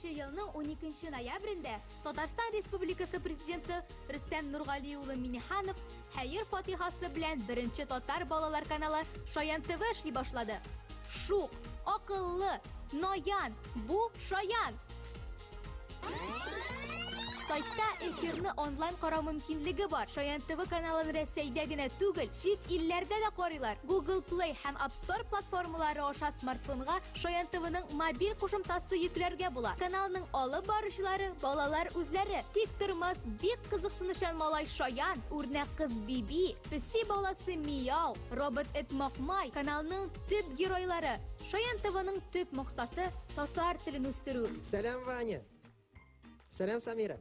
yılının 12 noyabrında Tatarstan Respublikası Prezidenti Rüstem Nurgaliyoğlu Minihanov hayır fatihası bilen birinci Tatar Balalar kanalı Şayan TV işli başladı. Şuk, akıllı, noyan, bu Şayan. Saytda efirni onlayn qara mümkünligi var. Şayan TV kanalını Rossiyada gina tugul, chet illerde de qaraylar. Google Play hem App Store platformalari osha smartfonga Şayan TV'ning mobil qo'shimchasi yuklarga bo'lar. Kanalning olib borishlari bolalar o'zlari. Tik turmas bek qiziqsinishchan malay Şayan, o'rnak qiz Bibi, pisi bolasi Miyav, robot it Moqmay kanalning tüp giroylari. Şayan TV'ning tüp maqsadi tatar tilini o'stiruv. Selam Vanya. Selam Samira.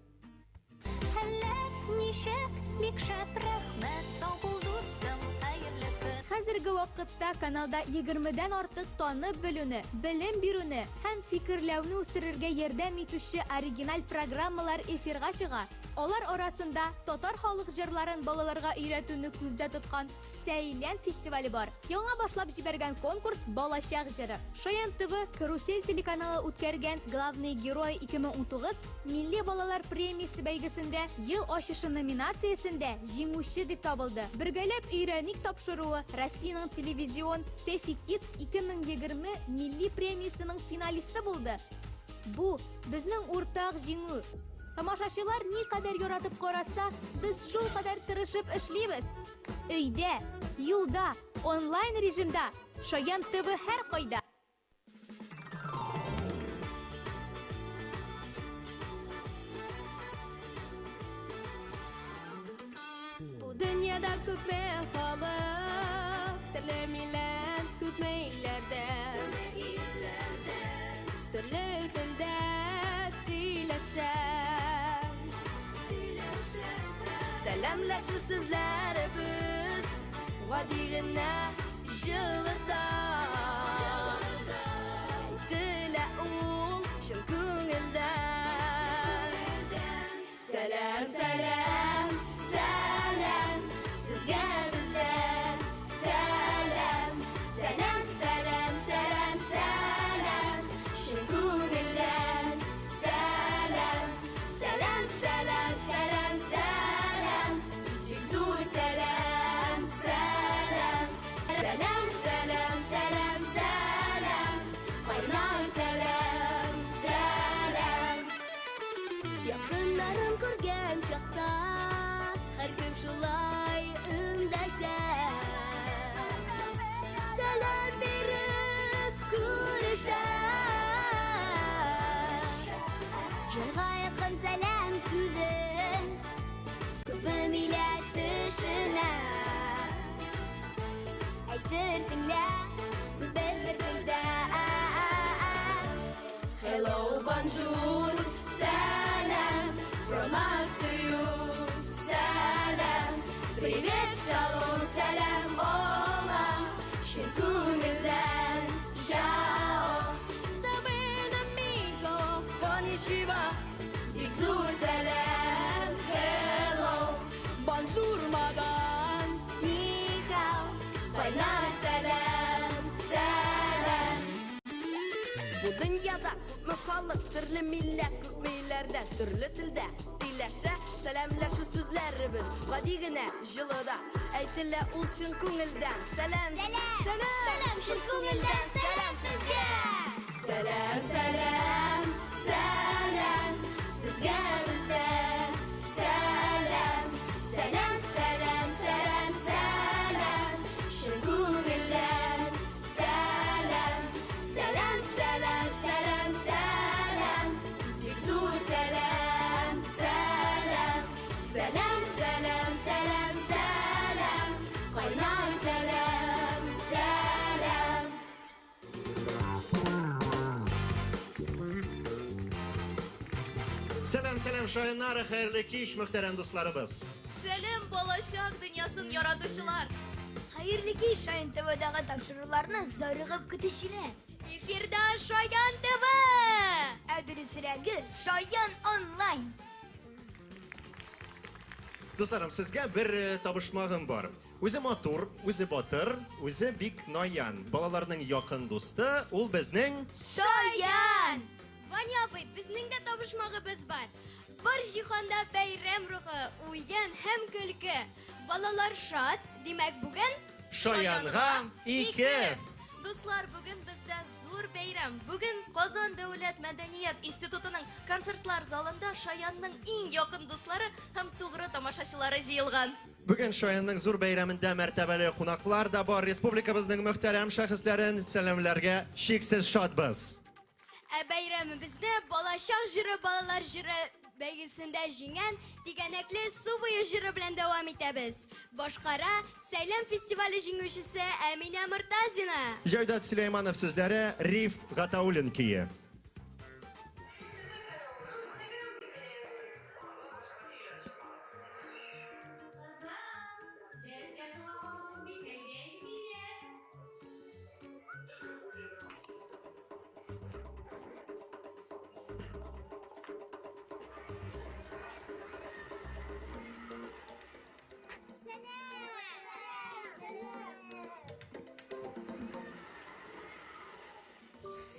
Hozirgi vaqtda kanalda 20 dan ortiq tonni biluni, bilim beruni ham fikrlovni o'stirishga yordam etuvchi original programmalar efirga chiqa. Ular orasida Tatar xalq jurlarini bolalarga o'rgatuvni ko'zda tutgan Saylan festivali bor. Yangi boshlab jibergan konkurs Bolashaq jiri. Şayan TV Karusel telekanali o'tkazgan Главный герой 2019 Milliy bolalar premiyasi baigisida yil oshishi nominatsiyasida jinguvchi deb topildi. Birgalab o'rganik topshiruvi Rossiyaning televizion Tefikit 2020 milliy premiyasining finalisti bo'ldi. Bu bizning o'rtaq jinguv. Tomoshachilar ne qadar yoratib qarasa, biz shu qadar tirishib ishlaymiz. Uyda, yo'lda, onlayn rejimda Şayan TV har qayda. Bu dünyada ko'p xalq, turli millat, ko'p millarda, turli tilda siylashar. Salamlashuv sizlarimiz G'adig'ina yilida Tila ul shin ko'ngildan. Salam, salam, salam sizga bizdan. Salam, salam, salam, salam, salam shin ko'ngildan. Salam, salam, salam, salam, salam yukzur salam, salam. Salam, salam, salam, salam qaynar salam, salam. Yaqinlarim ko'rgan chaqda har kim shulay undashar. Salam berib ko'rishar. Yolg'a yaqin salam so'zin ko'p millat tushunar. Aytirsinglar biz bir tilda. Hello, bonjour, salam from us to you. Salam, привет, shalom, salam, ola shin ko'ngildan. Ciao, saben amigo, konnichiwa, yukzur salam. Hello, bonjour magan, ni hao, qaynar salam, salam. Bu dünyada ko'pmi xalq, turli millat, ko'p millarda, turli tilda siylasha. Salamlashuv so'zlarimiz G'adig'ina yilida aytila ul shin ko'ngildan. Salam, salam, salam shin ko'ngildan. Salam sizga. Salam, salam, salam sizga bizdan. Salam, salam, salam, salam, salam shin ko'ngildan. Salam, salam, salam, salam, salam yukzur salam, salam. Salam, salam, salam, salam qaynar salam, salam. Selam selam Şayanlar, hayırlı iş muhterem dostlarımız. Selam Bolashaq dünyasının yaratışılar. Hayırlı ki Şayan TV'dagi topshiriqlarni zarig'ib kutishinglar. Efirda Şayan TV. Adresiragi Şayan Online. Dostlarım, sizge bir tabışmağım var. O'zi motor, o'zi botir, o'zi bek noyan. Bolalarning yaqin do'sti, ul bizning Şayan. Ваня абый, безнең дә табышмагыбыз бар. Бар җиһанда бәйрәм рухы, уен һәм көлке. Балалар шат, димәк бүген Шаянга 2. Дуслар, бүген бездә зур бәйрәм. Бүген Казан Дәүләт Мәдәният институтының концертлар залында Шаянның иң якын дуслары һәм тугры тамашачылары җыелган. Бүген Шаянның зур бәйрәмендә мәртәбәле кунаклар да бар. Республикабызның мөхтәрәм шәхесләрен сәламләргә чиксез шатбыз. Бәйрәмебезне балачак җыры, балалар җыры бәйгесендә җиңгән тигәнәкле су буе җыры белән дәвам итәбез. Башкара Сәйләм фестивале җиңүчесе Әминә Мортазина. Җәүдәт Сөләйманов сүзләре, Риф Гатаулин кие.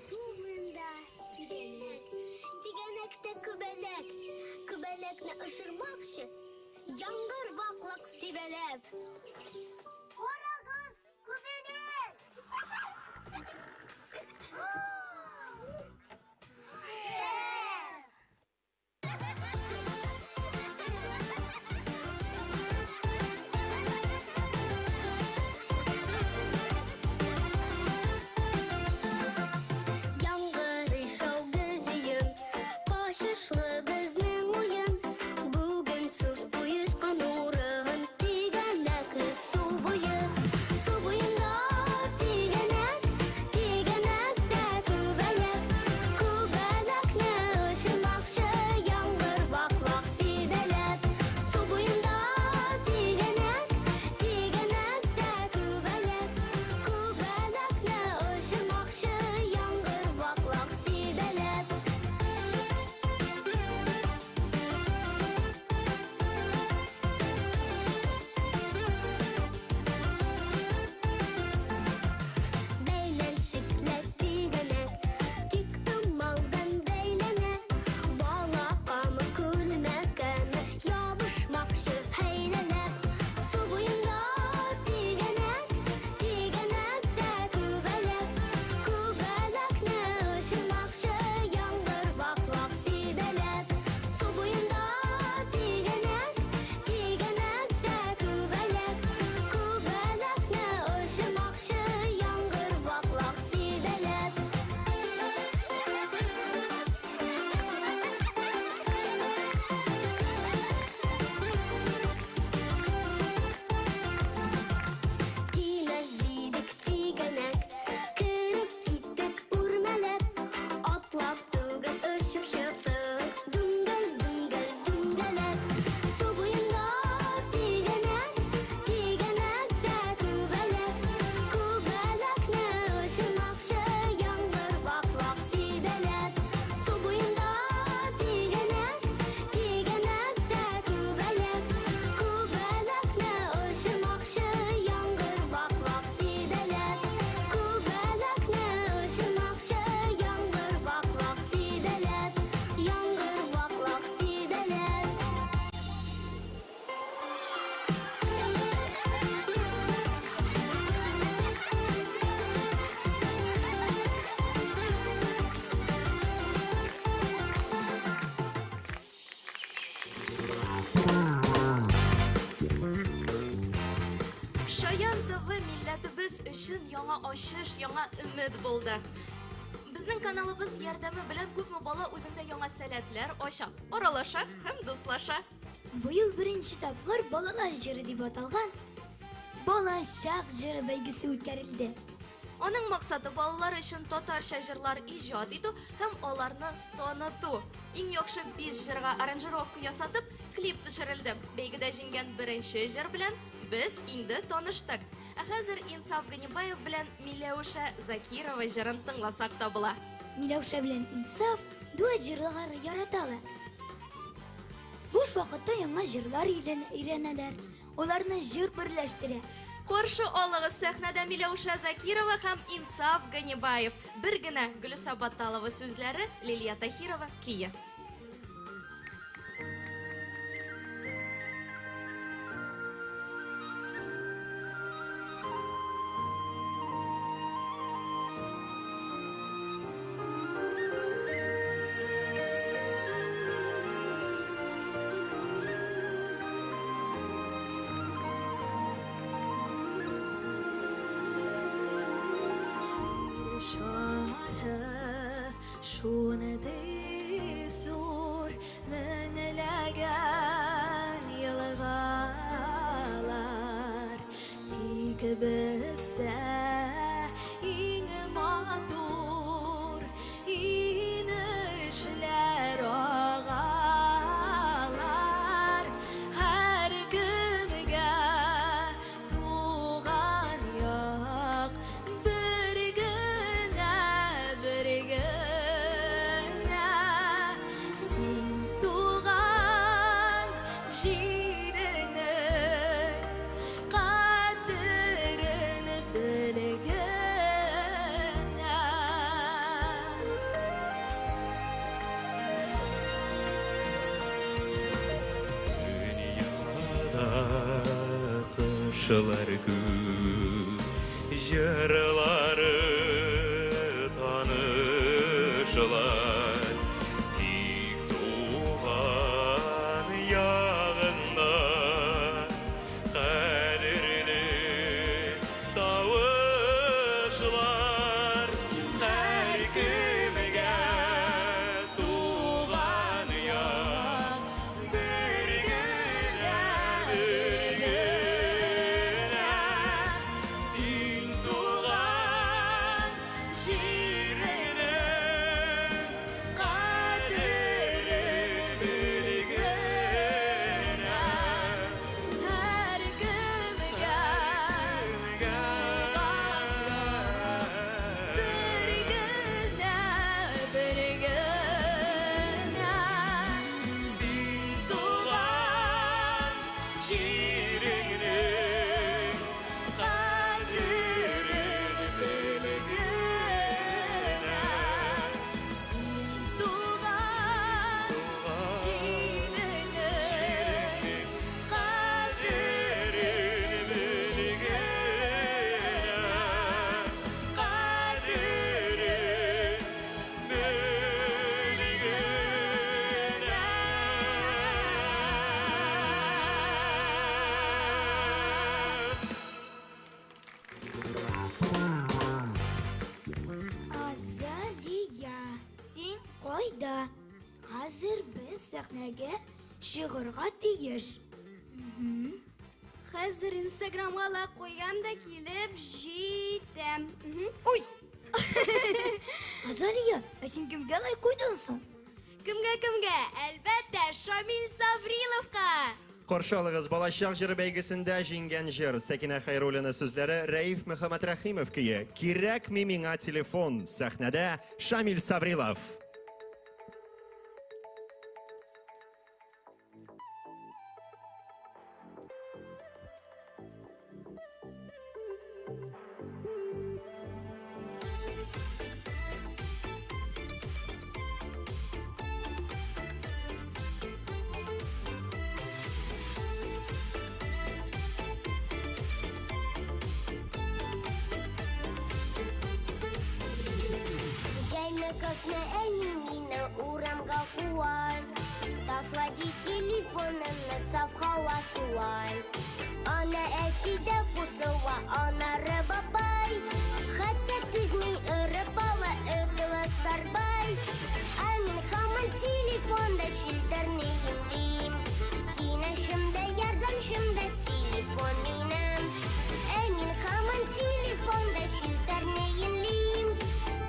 Suyunda tügenek, tügenekte kübelek, kübelekne ışırmakşı, yangır vaklak sibelep. Oragız kübelek! Yangır şovgu jıyın, koşuşlu bizning oyun. Bugün sus uyuşkan uğrun, tigenek su buyu. Su buyunda tigenek, tigenekte kübelek. Kübelekne ışımakşı, yangır vak vak sibelep. Su buyunda tigenek, tigenekte kübelek. Kübelekne ışımakşı, yangır vak vak sibelep. Beylenşiklet tigenek, tiktim maldan beylenek. Balaqamı külmekeme, yapışmakşı heylenek. Su buyunda tigenek, tigenekte kübelek. Kübelekne ışımakşı, yangır vak vak sibelep. Su buyunda tigenek, tigenekte kübelek. Kübelekne ışımakşı, yangır vak vak sibelep. Tiyinezlidik tigenek, kırıp gittik urmelep. Atlap tügün ışıp şıktık, düngel düngel düngelep. Su buyunda tigenek, tigenekte kübelek. Kübelekne ışımakşı, yangır vak vak sibelep. Su buyunda tigenek, tigenekte kübelek. Kübelekne ışımakşı, yangır vak vak sibelep. Kübelekne ışımakşı, yangır vak vak sibelep. Yangır vak vak sibelep. Шаян ТВ милләтебез өчен яңа ачыш, яңа өмет булды. Безнең каналыбыз ярдәме белән күпме бала үзендә яңа сәләтләр ача, аралаша һәм дуслаша. Быел беренче тапкыр балалар җыры дип аталган балачак җыры бәйгесе үткәрелде. Аның максаты балалар өчен татарча җырлар иҗат итү һәм аларны таныту. Иң яхшы 5 җырга аранжировка ясатып, клип төшерелде. Бәйгедә җиңгән беренче җыр белән без инде таныштык. Ә хәзер Инсаф Ганибаев белән Миләүшә Закирова җырын тыңласак та була. Миләүшә белән Инсаф дуэт җырлар яраталар. Буш вакытта яңа җырлар өйрәнәләр. Аларны җыр берләштерә. Qorshi ollig'i sahnada Milausha Zakirova ham Insaf Ganibayev. Birgina Gulisa Battalova so'zlari, Liliya Tahirova kuyi. Şunada sur menelagan yılgalar Tika beste inge matur inişler ağalar Her kimge tuğan yok bir güne bir güne Sin tuğan şiirini kadrini bilgine Dünyada kışlar gün Jırları tanışlar Tik tuğan yağında Kadirli tavışlar Her kimge tuğan yağ Bir güne Sin tuğan şiirini Kadrini bilgine Her kimge bir güne Sin tuğan şiirini Kadrini bilgine Sin tuğan şiirini Kadrini bilgine Azaliya, sen qayda? Hozir biz sahnaga shiqirga tegish. Hozir Instagramga like qo'ygamda kelib jetam. Oy! Azaliya, sen kimga like qo'yding so'ng? Kimga? Albatta, Shamil Savrilovga. Qarshi ollig'iz Balashaq jiri beygisinde jingan jir Sakina Xayrulina so'zlari, Raif Muhammad Rahimov kuyi. Kerakmi menga telefon sahnada Shamil Savrilov. Как на Эмина урам гафуар Тафлади телефона на совхала суар Она эсида пусова, она рыбабай Хотя ты с ней рыбала, этого сарбай Амин хаман телефонда шилдерни имлим Кинашымда ярдамшымда телефон минам Амин хаман телефонда шилдерни имлим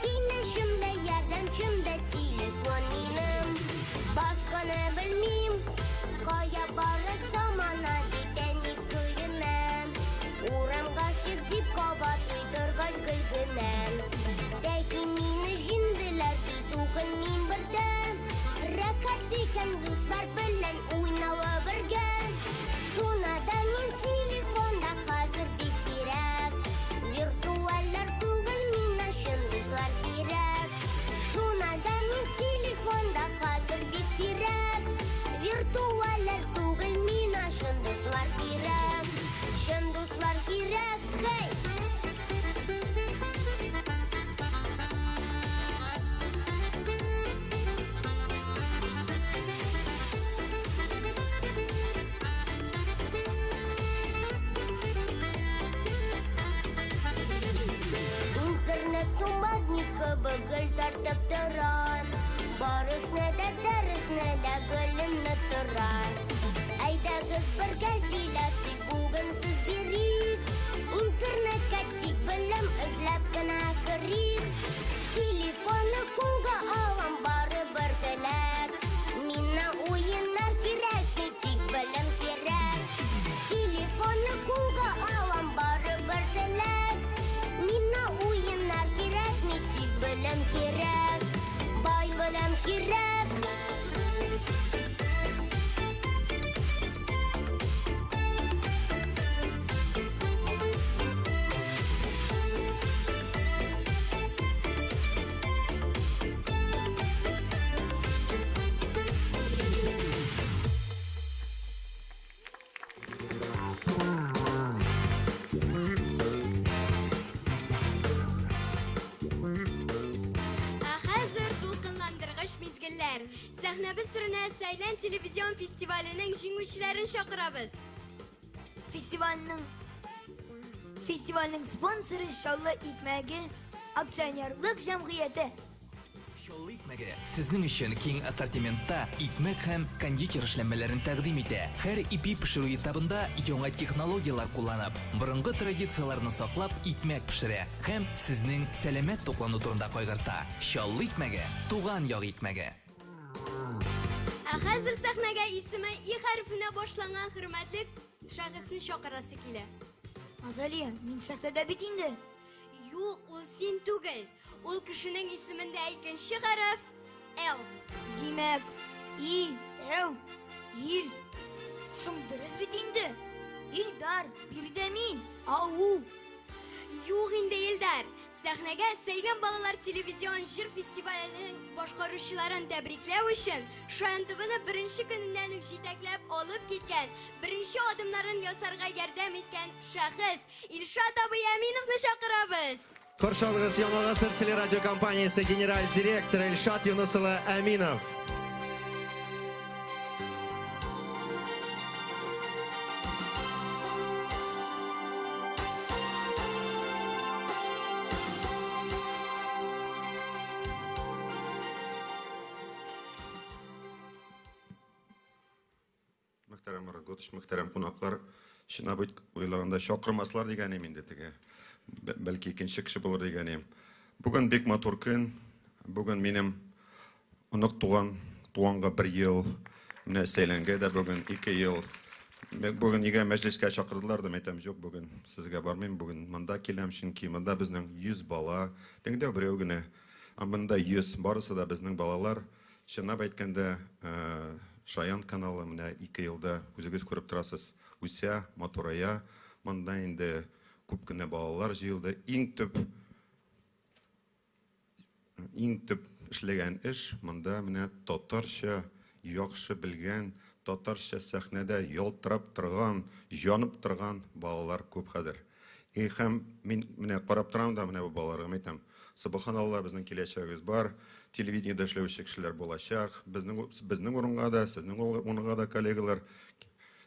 Кинашымда ярдамшымда телефон минам Başkanı bilmeyim Kaya barırsam ana dipeni kuyrunem Uğram kaşık dip kabat uydurgaç gülgünem Deki mini jindiler bituğun min birden Rakat diken dostlar bilen oynava birge Sonada min telefonda hazır bilsin аңлатып торар. Барышны да, дәресне дә гөлемне торар. Әйдәгез бергә сөйләшик, бүген сүз бирик. Интернетка тик белем эзләп кенә керик. Телефонны кулга алам, барыбер теләк. Миңа уеннар кирәкми, тик белем кирәк. Телефонны кулга алам, барыбер теләк. Миңа уеннар кирәкми, тик белем кирәк. Бай белем кирәк. Хәзер дулкынландыргыч мизгелләр. Сәхнәбез түренә Сәйлән телевизион фестиваленең җиңүчеләрен чакырабыз. Фестивальның спонсоры Шаллы икмәге акционерлык җәмгыяте. Шаллы икмәге сезнең өчен киң ассортиментта икмәк һәм кондитер эшләнмәләрен тәкъдим итә. Һәр ипи пешерү этабында яңа технологиялар кулланып, борынгы традицияларны саклап икмәк пешерә һәм сезнең сәламәт туклану турында кайгырта. Шаллы икмәге туган як икмәге. Хәзер сәхнәгә исеме И хәрефенә башланган хөрмәтле шәхесне чакырасы килә. Азалия, мин сәхнәдә бит инде. Юк, ул син түгел. Ул кешенең исемендә икенче хәреф Л. Димәк, И, Л, Ил. Соң дөрес бит инде. Илдар, биредә мин. Ау. Юк инде Илдар. Сәхнәгә Сәйлән балалар телевизион җыр фестиваленең башкаручыларын тәбрикләү өчен Шаян ТВны беренче көннән үк җитәкләп алып киткән, беренче адымнарын ясарга ярдәм иткән шәхес Илшат абый Әминовны чакырабыз. Каршылыгыз Яңа Гасыр телерадио компаниясе генераль директоры Илшат Юнус улы Әминов. Мөхтәрәм Раготыш, мөхтәрәм кунаклар, шуна бит уйлаганда чакырмаслар дигәнем инде теге. Бәлки икенче кеше булыр дигәнем. Бүген бик матур көн. Бүген минем онык туганга 1 ел, менә Сәйләнгә дә бүген 2 ел. Бүген нигә мәҗлескә чакырдылар да әйтәм, юк, бүген сезгә бармыйм, бүген монда киләм, чөнки монда безнең 100 бала, тегендә берәү генә, монда 100, барысы да безнең балалар. Чынлап әйткәндә, Шаян каналы менә 2 елда үзегез күреп торасыз, үсә, матурая, монда инде күп кенә балалар җыелды. Иң төп эшләгән эш монда менә татарча яхшы белгән, татарча сәхнәдә ялтырап торган, янып торган балалар күп хәзер. Һәм мин менә карап торам да менә бу балаларга әйтәм, субханалла, безнең киләчәгебез бар, телевидениедә эшләүче кешеләр булачак, безнең урынга да, сезнең урынга да коллегалар,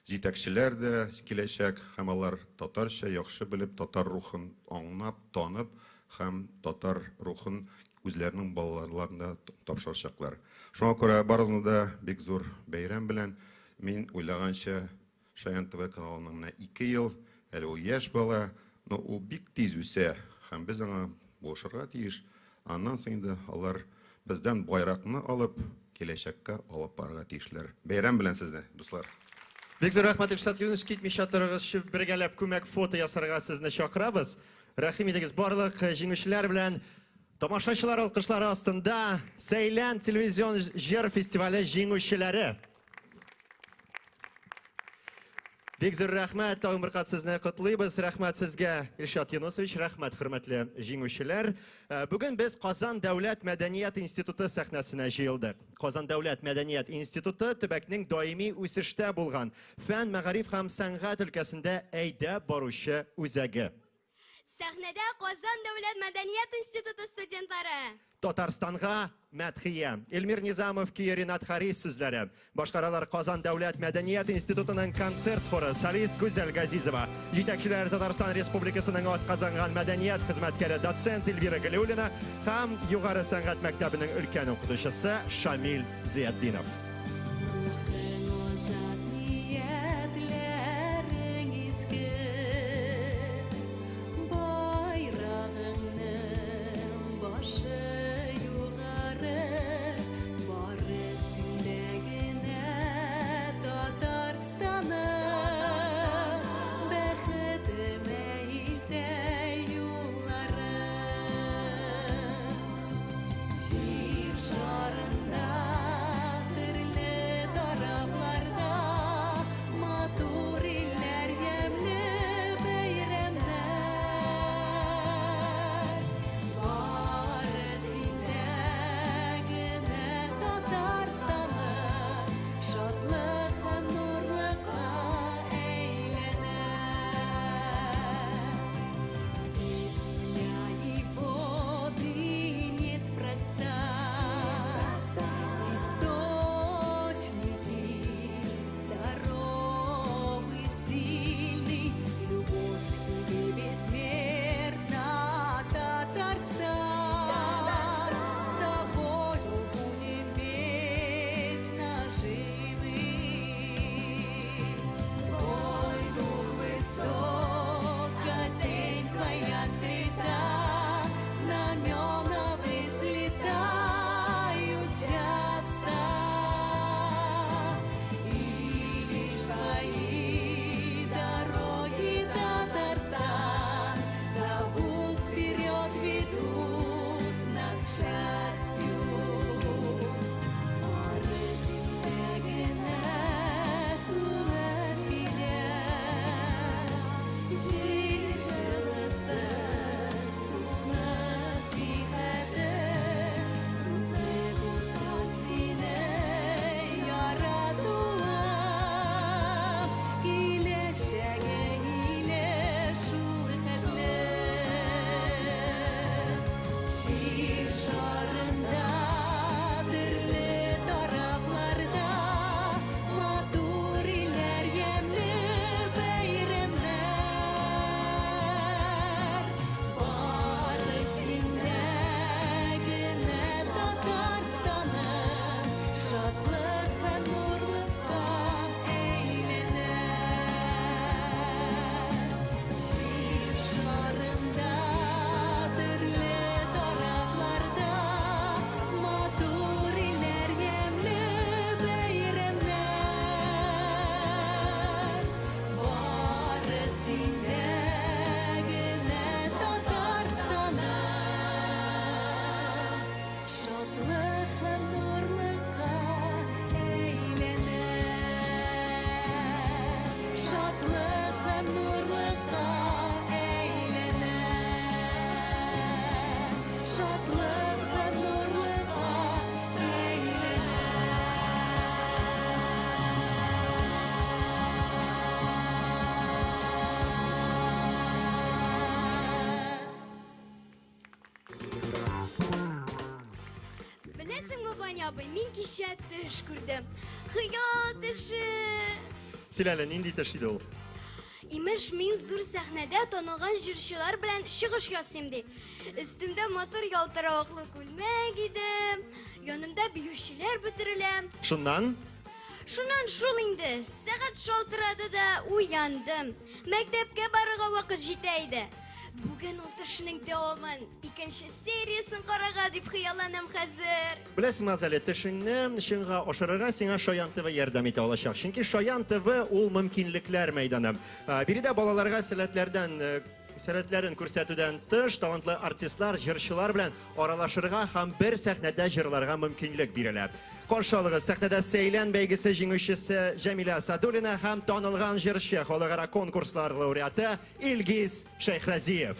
җитәкчеләр дә киләчәк, һәм алар татарча яхшы белеп, татар рухын аңлап, танып, һәм татар рухын үзләренең балаларына тапшырачаклар. Шуңа күрә барыгызны да бик зур бәйрәм белән, мин уйлаганча Шаян ТВ каналының менә 2 ел, әле ул яшь бала, но ул бик тиз үсә, һәм без аңа булышырга тиеш. Аннан соң инде алар бездән байракны алып, киләчәккә алып барырга тиешләр. Бәйрәм белән сезне, дуслар. Бик зур рәхмәт Илшат Юнус, китмичә торыгыз, бергәләп күмәк фото ясарга сезне чакырабыз. Рәхим итегез барлык җиңүчеләр белән. Тамашачылар алкышлары астында Сәйлән телевизион җыр фестивале җиңүчеләре. Бик зур рәхмәт, тагын бер кат сезне котлыйбыз. Рәхмәт сезгә, Илшат Юнусович, рәхмәт хөрмәтле җиңүчеләр. Бүген без Казан дәүләт мәдәният институты сәхнәсенә җыелдык. Казан дәүләт мәдәният институты төбәкнең даими үсештә булган, фән, мәгариф һәм сәнгать өлкәсендә әйдә баручы үзәге. Сәхнәдә Казан дәүләт мәдәният институты студентлары. Татарстанга Мәдхия, Эльмир Низамов, Ринат Харис сүзләре. Башкаралар Казан дәүләт мәдәният институтының концерт хоры, солист Гүзәл Газизова. Җитәкчеләр Татарстан Республикасының атказанган мәдәният хезмәткәре доцент Эльвира Галиуллина һәм югары сәнгать мәктәбенең өлкән укытучысы Шамил Зиятдинов. Мин кичә төш күрдем. Хыял төше. Силәле, нинди төш иде ул? Имеш, мин зур сәхнәдә танылган җырчылар белән чыгыш ясыйм ди. Өстемдә мотор ялтыравыклы күлмәк иде. Янымда биючеләр бөтерелә. Шуннан Шул инде. Сәгать шалтырады да уяндым. Мәктәпкә барырга вакыт җитә иде. Бүген ул төшнең дәвамын, икенче сериясын карарга дип хыялланам хәзер. Беләсеңме, Азалия, төшеңне чынга ашырырга сиңа Шаян ТВ ярдәм итә алачак. Чөнки Шаян ТВ ул мөмкинлекләр мәйданы. Биредә балаларга сәләтләрен күрсәтүдән тыш, талантлы артистлар, җырчылар белән аралашырга һәм бер сәхнәдә җырларга мөмкинлек бирелә. Каршы алыгыз, сәхнәдә Сейлән бәйгесе җиңүчесе Җәмилә Садулина һәм танылган җырчы, халыкара конкурслар лауреаты Илгиз Шәйхразиев.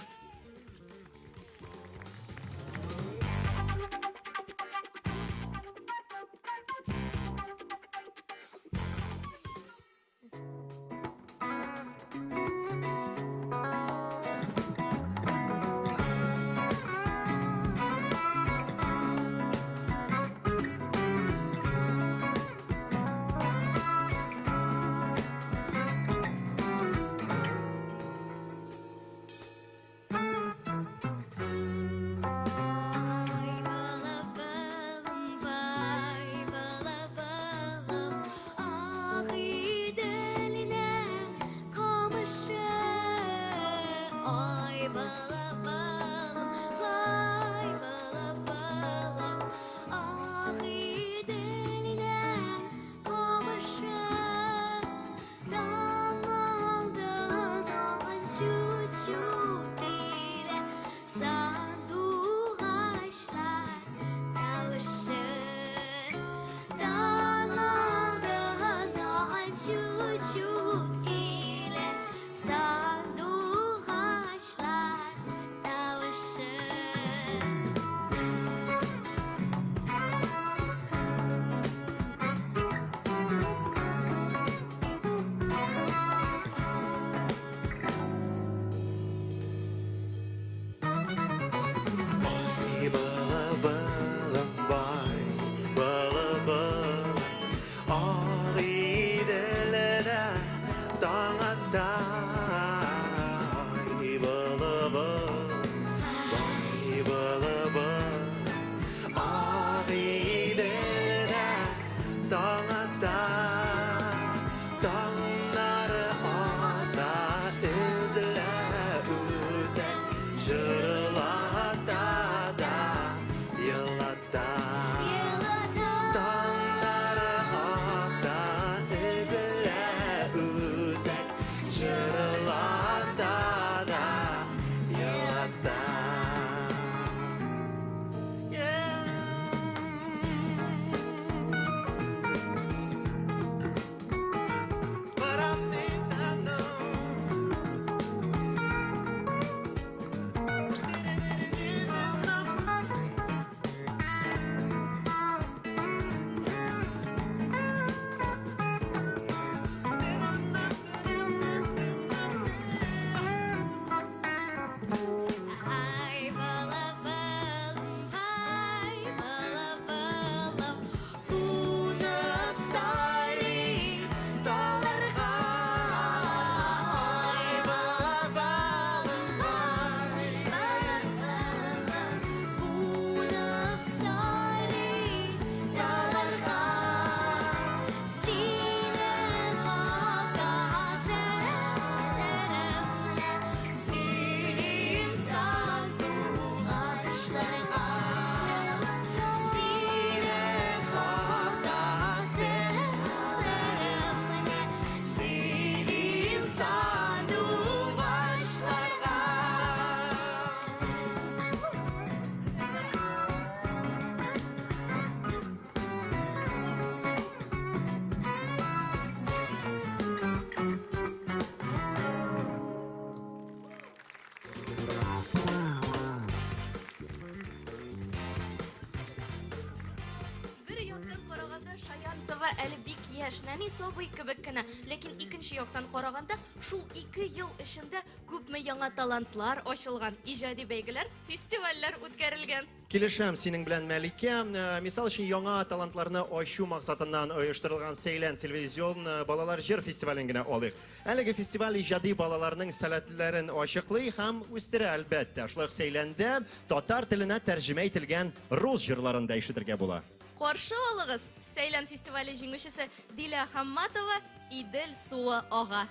әле бик яшь, нәни сабый кебек кенә, ләкин икенче яктан караганда, шул 2 ел эчендә күпме яңа талантлар ачылган, иҗади бәйгеләр, фестивальләр үткәрелгән. Килешәм синең белән Мәликә. Мисал өчен яңа талантларны ачу максатыннан оештырылган Сейлән телевизион балалар җыр фестивален генә алыйк. Әлеге фестиваль иҗади балаларның сәләтләрен ачыклый һәм үстерә әлбәттә. Шулай ук Сейләндә татар теленә тәрҗемә ителгән рус җырларын да ишетергә була. Каршы алыгыз, Сейлән фестивале җиңүчесе Дилә Хамматова, Идел суы ага.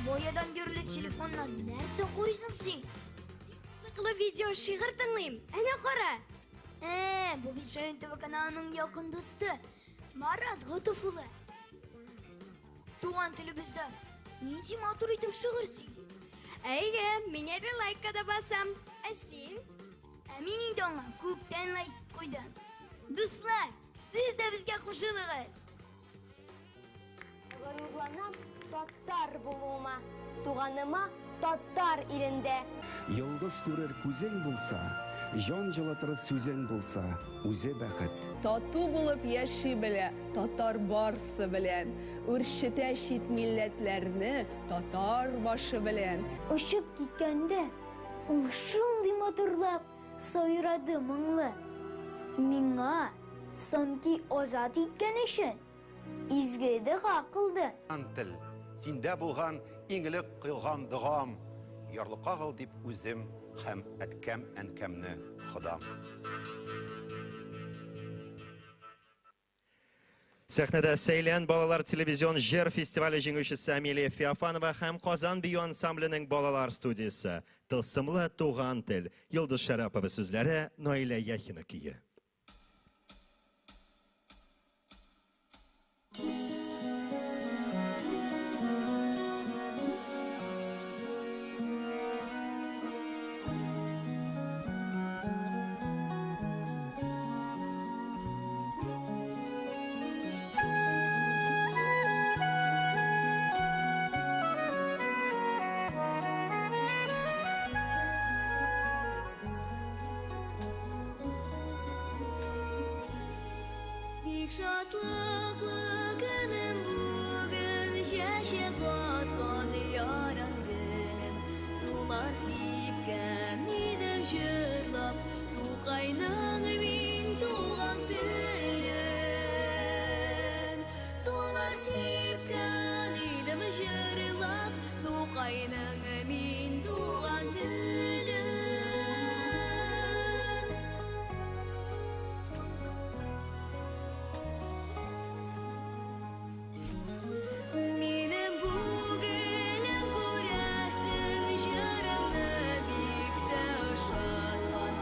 Boyadan görülü telefonla nerede koyuyorsun sen? Sıklı video şiir dinleyim. Ana kara. Bu bir Şahin TV kanalının yakın dostu. Marat Gıtıfılı. Doğan televizyon. Niçin matır edip şiir söylüyor? Eyge, mine de like'a da basam. Esin. Eminim de ona köpten like koydum. Dostlar, siz de bizge koşulunuz. Горурланам татар булуыма, туганыма татар илендә. Йолдыз күрер күзең булса, жан жылатыр сүзең булса, үзе бәхет. Тату булып яши белә татар барсы белән, үршетә чит милләтләрне татар башы белән. Ұшып киткәндә, ул шундый матурлап сайрады моңлы. Миңа санки азат иткән өчен изге дога кылды. Антыл, синдә булган иңлек кылган догам, ярлыкка кыл дип үзем һәм әткәм әнкәмне Ходам. Сәхнәдә Сейлән балалар телевизион җыр фестивале җиңүчесе Амелия Феофанова һәм Казан бию ансамбленең балалар студиясе. Тылсымлы туган тел. Йолдыз Шарапова сүзләре, Наилә Яхина көе. Şadlıklı günüm bugün, şaşık atkan yaran günüm. Sular sipken idim jırlap, tuğayның min tuğan tülün. Sular sipken idim jırlap, tuğayның min tuğan tülün. Минем бүгелем күрәсең җырымны бик тә ошаткан.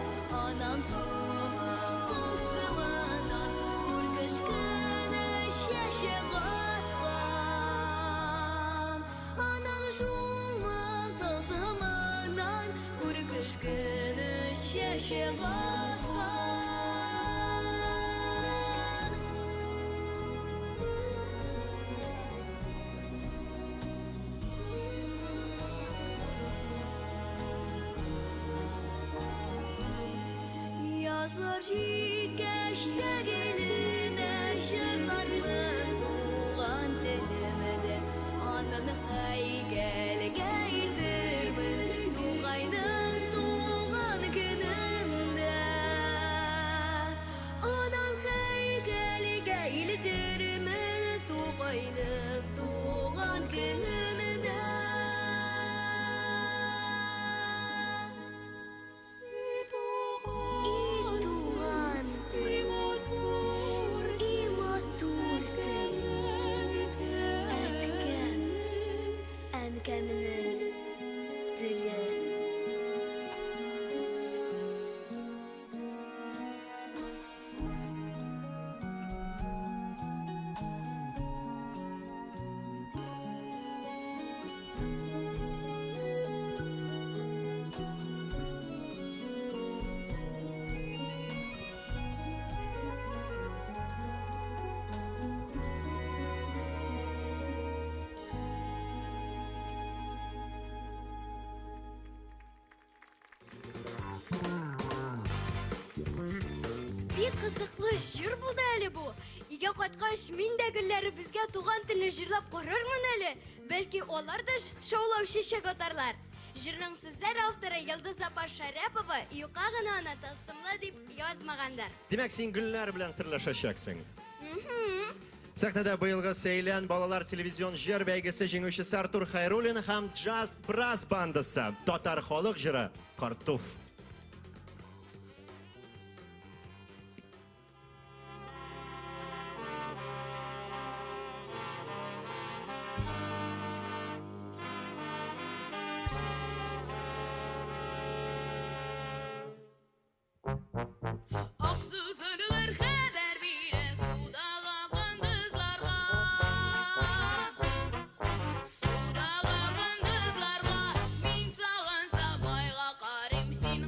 Анан суган тылсымыннан күргеш кенә чәчәк аткан. Анан шулман тылсымыннан күргеш кенә чәчәк аткан. Yazlar җиткәч тә генә җырлармын туган телемдә. Анын һәйкәлгә илтермен тугайның туган көнендә. Анын һәйкәлгә илтермен тугайның туган көнендә. Бик кызыклы җыр булды әле бу. Өйгә кайткач, мин дә гөлләре безгә туган телне җырлап карармын әле. Бәлки алар да шаулау чәчәк атарлар. Җырның сүзләр авторы Йолдыз апа Шарапова юка гына аны тылсымлы дип язмагандар. Димәк, син гөлләр белән серләшәчәксең. Сәхнәдә быелгы Сейлән балалар телевизион җыр бәйгесе җиңүчесе Артур Хайруллин һәм Just Brass бандасы. Татар халык җыры Картуф. Аксусылар хәбәр бирә судагы кындызларга. Судагы кындызларга мин сагынсам майга карыйм син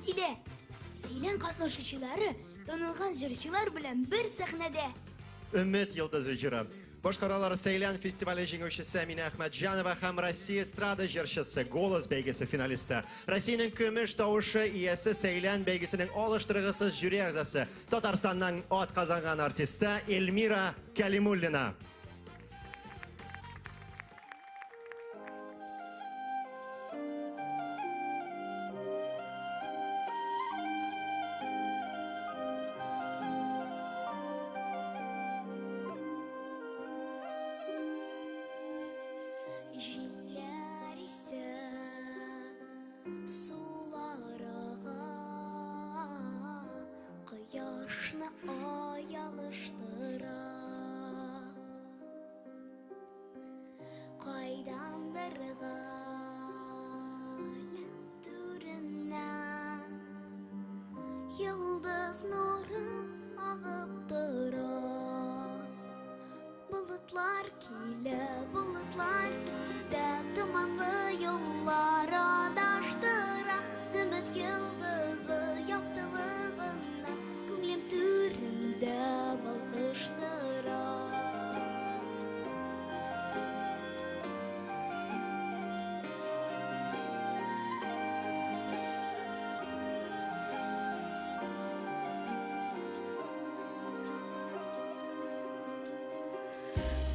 килә. Сәйлән катнашучылары танылган җырчылар белән бер сәхнәдә. Өмет йылдызы җыры. Башкаралар Сейлян фестивале җиңүчесе Әминә Әхмәтҗанова һәм Россия эстрада җырчысы, Голос бәйгесе финалисты. Россиянең көмеш тавышы иясе Сейлян бәйгесенең алыштыргысыз жюри әгъзасы, Татарстанның ат казанган артисты Эльмира Кәлимуллина. Җилләр исә суларга, кояшны аялыштыра. Кайдандыр галәм түреннән йолдыз нуры агып тора. Bulutlar kile, bulutlar kide, dumanlı yollar adaştıra. Ümit yıldızı yaktılığında, күңлем түрінде balkıştıra.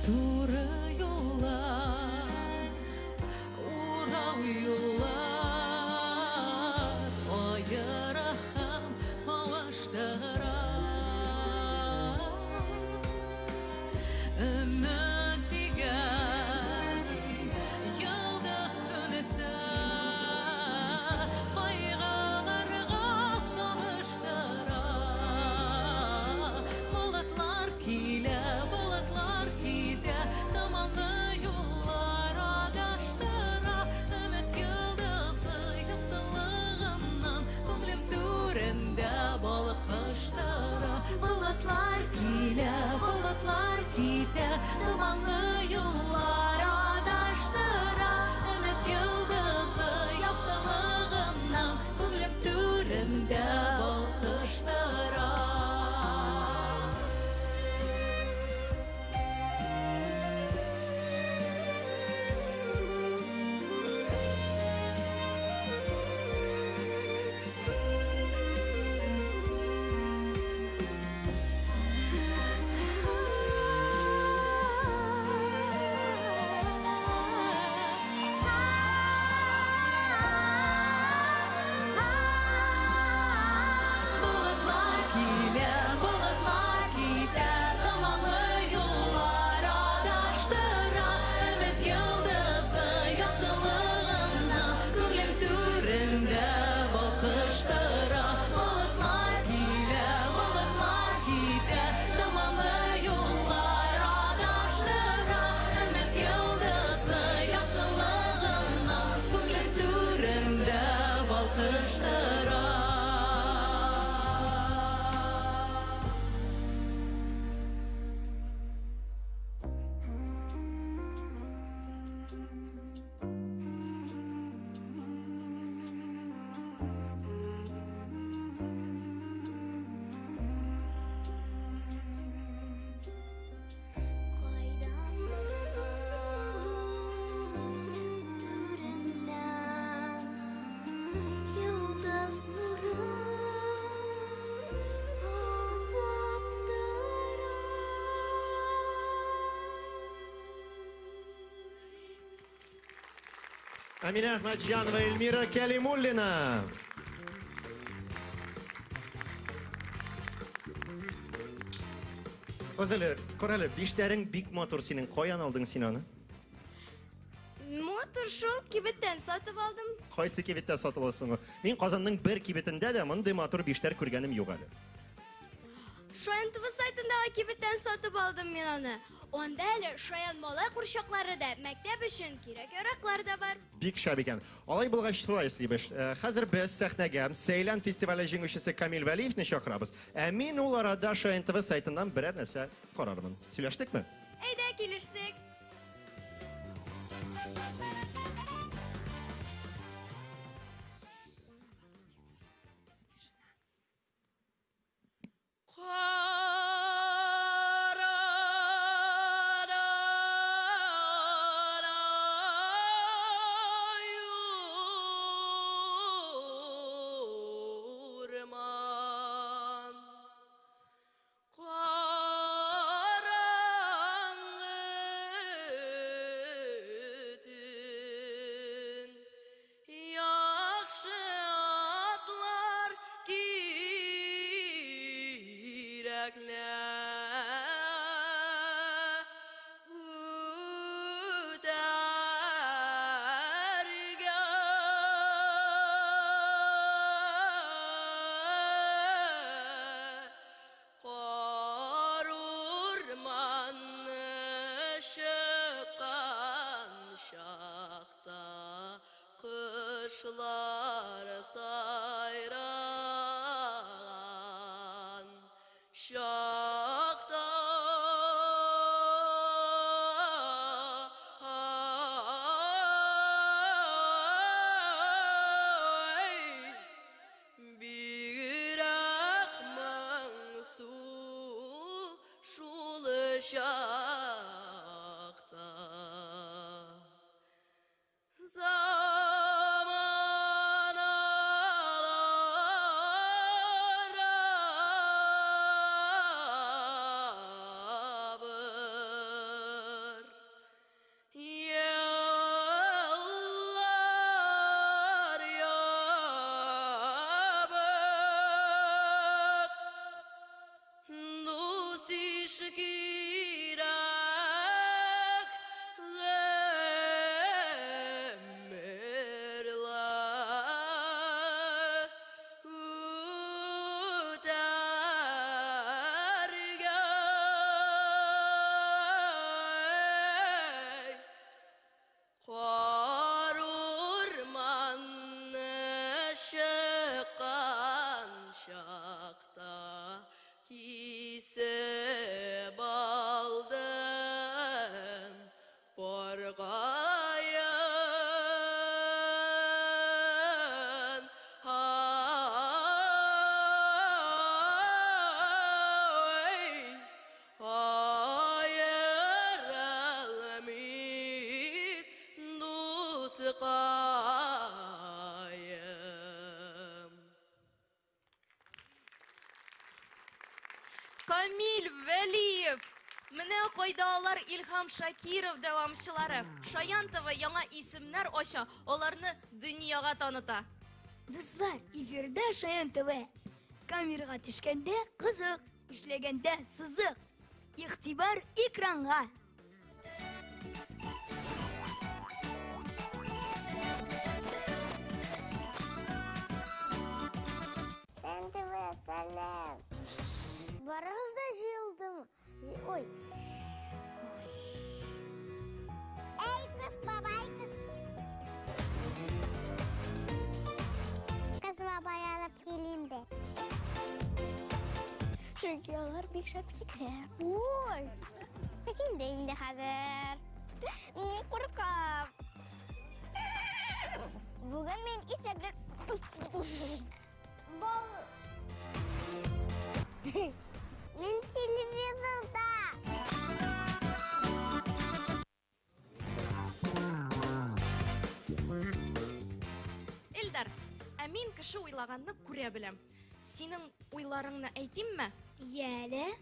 Туры юллар, урау юллар, айыра һәм алыштыра. Өмет дигән йолдыз сүнсә, кайгыларга салыштыра. Болытлар килә, болытлар китә, томанлы юллар адаштыра. Өмет йолдызы яктылыгыннан күңлем түрендә балкыштыра. Болытлар килә, болытлар китә, томанлы юллар адаштыра. Өмет йолдызы яктылыгыннан күңлем түрендә балкыштыра. Bulutlar kile, bulutlar kite, tоманлы юллар адаштыра. Өмет йолдызы яктылыгыннан күңлем түрендә балкыштыра. Bulutlar kile, bulutlar kite, томанлы юллар адаштыра. Өмет йолдызы яктылыгыннан күңлем түрендә балкыштыра. Yıldız nuru Әминә Әхмәтҗанова, Эльмира Кәлимуллина. Өзеле, күрәле, биштәрең бик матур синең. Каян алдың син аны? Мотор шул кибеттән сатып алдым. Кайсы кибеттә сатыласың? Мин Казанның бер кибетендә дә мондый матур биштәр күргәнем юк әле. Шаян ТВ сайтындагы кибеттән сатып алдым мин аны. Онда әле Шаян малай курчаклары да, мәктәп өчен кирәк-яраклар да бар. Бик шәп икән. Алай булгач шулай эслибез. Хәзер без сәхнәгә Сейлян фестивале җиңүчесе Камил Вәлиевне чакырабыз. Ә мин ул арада Шаян ТВ сайтыннан берәр нәрсә карармын. Сөйләштекме? Әйдә, килештек. Kışlar sayran şakta bir akman su şulu şakta Kisip aldım porgayın hayır elmin dusqayım. Kamil Veliyev. Менә кайда алар Илһам Шакиров дәвамчылары. Шаянтова яңа исемнәр ача, аларны дөньяга таныта. Дуслар, эфирда Шаян ТВ. Камерага төшкәндә кызык, эшләгәндә сызык. Игътибар экранга. Шаян ТВ, сәлам. Барыгыз да җыелдымы? Ой. Эй, кыз бабай, кыз. Кыз бабай алып келейін бе? Çünkü onlar bir şap fikre. Oy. Çekil de indi hazır. Korkam. Bugün men işe bol. Men televizorda. Эльдар, ә мин кеше уйлаганны күрә беләм. Синең уйларыңны әйтимме? Яле?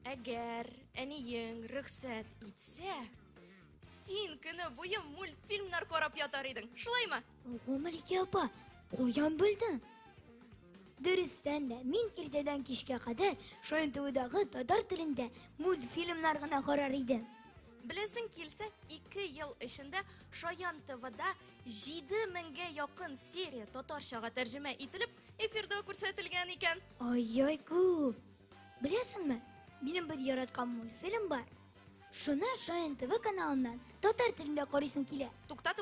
Әгәр әниең рөхсәт итсә, син көне буе мультфильмнар карап ятар идең. Шулаймы? Гомелке апа, каян белдең? Дөрестән дә, мин иртәдән кичкә кадәр Шаян ТВдагы татар телендә мультфильмнар гына карар идем. Беләсең килсә, 2 ел эчендә Шаян ТВда 7000гә якын серия татарчага тәрҗемә ителеп, эфирда күрсәтелгән икән. Ай-ай күп. Беләсеңме? Минем бер яраткан мультфильм бар. Шуны Шаян ТВ каналыннан татар телендә карыйсым килә. Тукта,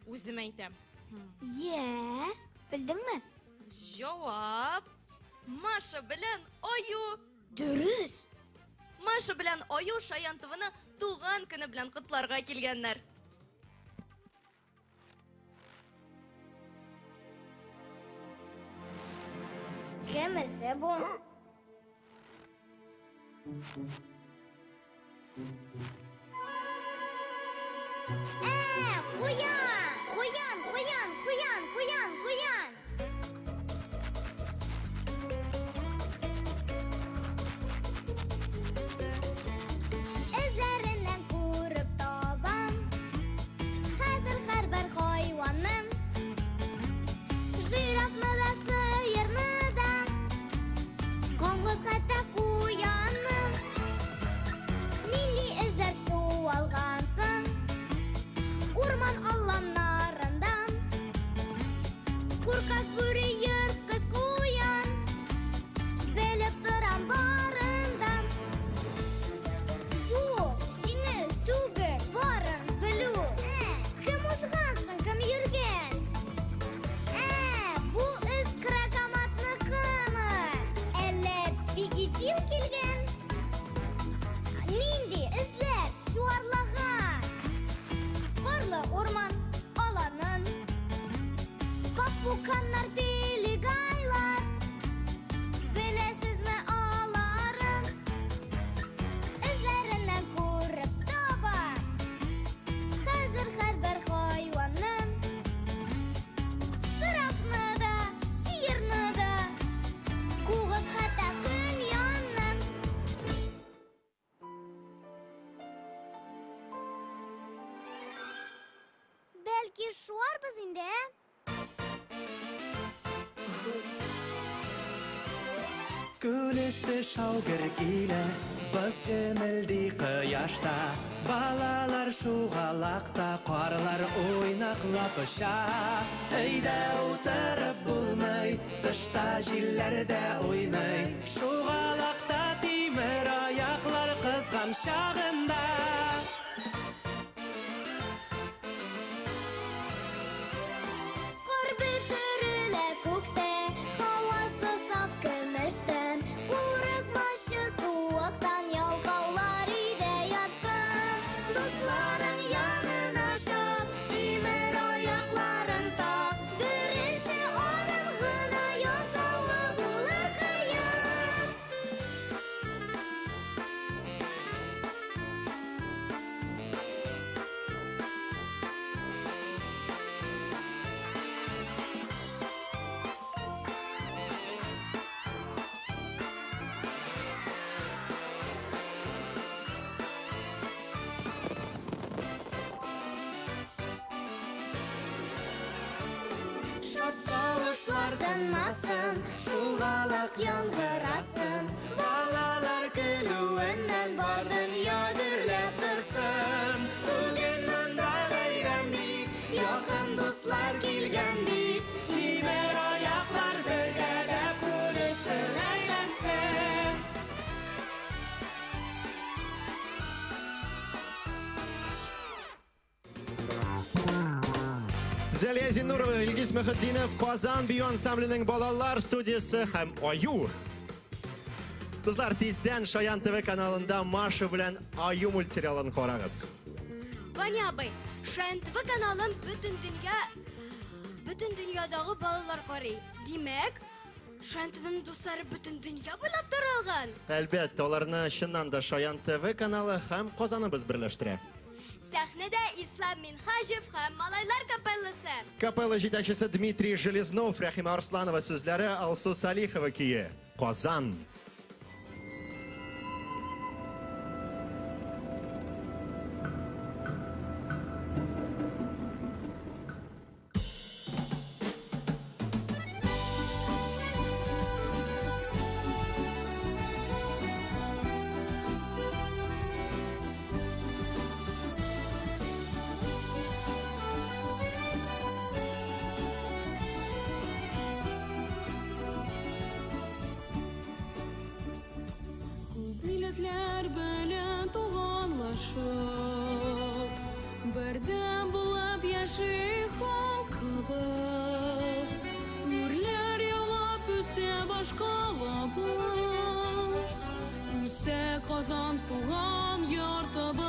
үзем әйтәм. Я, белдеңме? Җавап. Маша белән Аю. Дөрес. Маша белән Аю Шаян ТВны туган көне белән котларга килгәннәр. Кемесе бу? Куян. Эзләреннән күреп табам, хәзер һәрбер хайванның. Жирафны да, сыерны да, коңгыз хәтта куян. Кеш шуарбыз инде. Күлесті шаугір келі, біз жемілді қияшта. Балалар шуғалақта, қарлар ойнақлап ұша. Үйде отырып болмай, тышта жиллерде ойнай. Шуғалақта темір аяқлар қызған шағында. Қар бітірілі көкте, хауасы саф күміштен. Қурық башы суықтан ялқаулар үйде ятсын. Достларың янына шап, темір аяқларын тап. Бірінші адым ғына ясауы болыр қиын. Шатталышлардан масын, шуғалақ яңғырасын. Балалар күлуінен бар дүния дүрлеп тұрсын. Бүгін мұнда бәйрәм бит, яқын достлар келген бит. Темір аяқлар біргәләп күлісін әйләнсін. Зәлия Зинурова, Илгиз Мөхетдинов, Казан бию ансамбленең балалар студиясы һәм Аю. Кызлар, тиздән Шаян ТВ каналында Маша белән Аю мультсериалын карагыз. Ваня абый, Шаян ТВ каналын бүтін дүниядағы балалар карый. Димәк, Шаян ТВның дуслары бүтін дөнья буйлап таралган. Әлбәттә, аларны чыннан да Шаян ТВ каналы һәм Казаныбыз берләштерә. Сәхнәдә Ислам Минхажев һәм Малайлар капелласы. Капелла җитәкчесе Дмитрий Железнов, Рәхима Арсланова сүзләре, Алсу Салихова көе. Казан. Милләтләр белән туганлашып, бердәм булып яши халкыбыз. Үрләр ялап үсә башкалабыз, үсә Казан туган йортыбыз.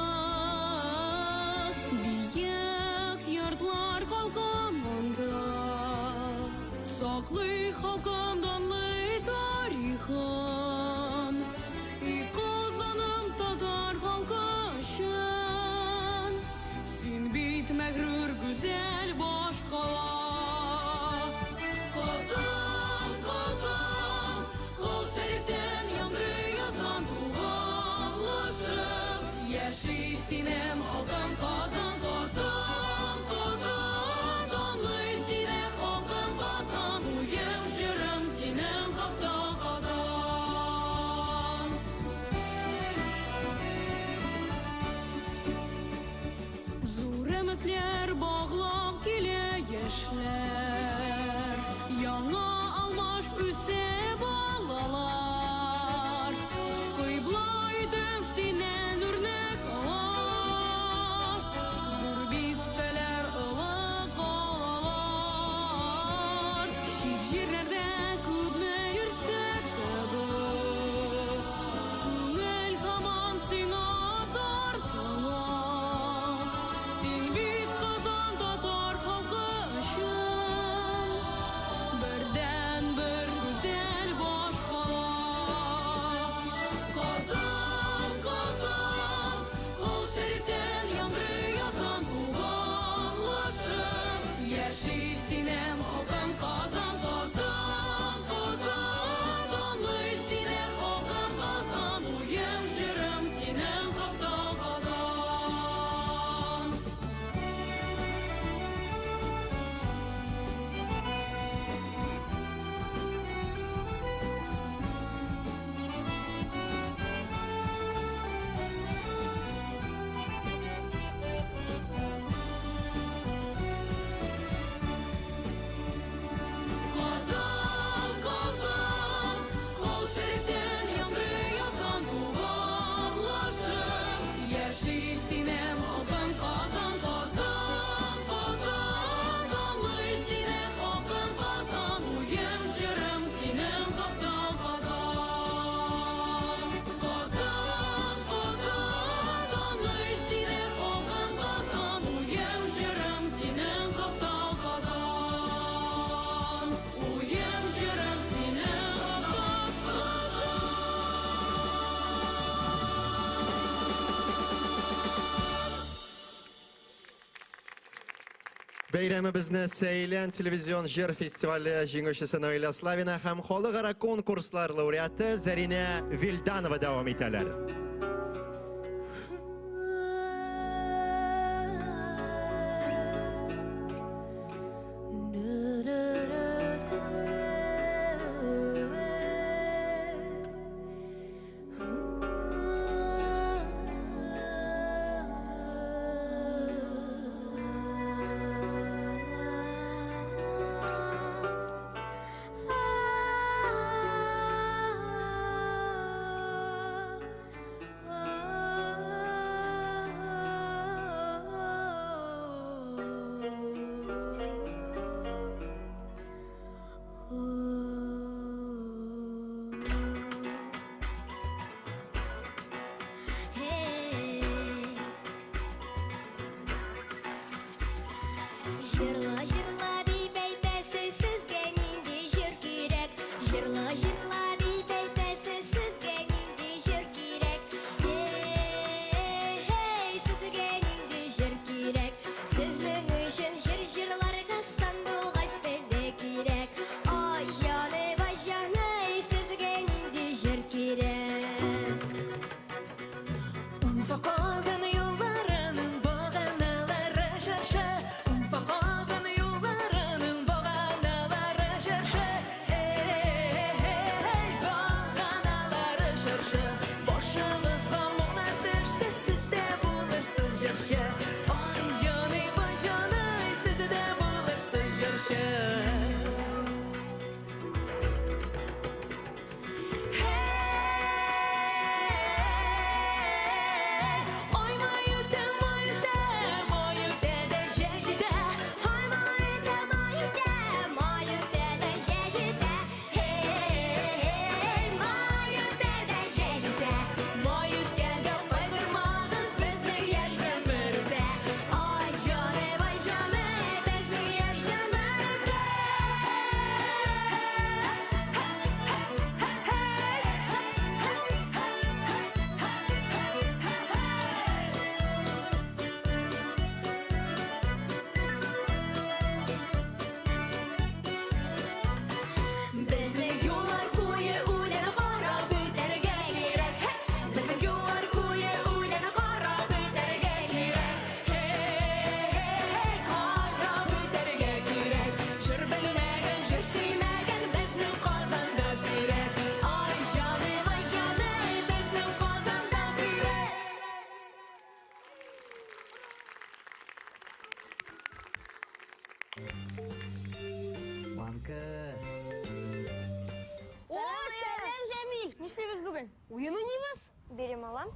Биек йортлар калкымында, саклый халкым данлы тарихын. Казаным татар халкы өчен, син бит мәгърур гүзәл башкала. Казан, Казан, Кол шәрифтән яңгырый язган туганлашып, яши синең халкың Казан, Казан, Казан, данлый сине халкың Казан, уем җырым синең хакта Казан. Зур өметләр баглап килә яшьләр, яңа алмаш үсә балалар. Кыйбла идем синнән үрнәк ала, зур бистәләр олы калалар. Чит җирләрдә күпме йөрсәк тә без, күңел һаман сиңа тартыла. Син бит Казан татар халкы өчен, Бәйрәмебезне Сейлен телевизион җыр фестивале җиңүчесе Наиля Славина һәм халыкара конкурслар лауреаты Зарина Вильданова дәвам итәләр. Жырла, жырла дей бәйтәсе, сезгә нинди җыр кирәк? Жырла, жырла дей бәйтәсе, сезгә нинди җыр кирәк? Эй, сезгә нинди җыр кирәк? Сезнең өчен җыр җырларга сандугач теле кирәк. Ай җаны, сезгә нинди җыр кирәк? Нишлибез бүген? Уен уйныйбыз? Берем алам.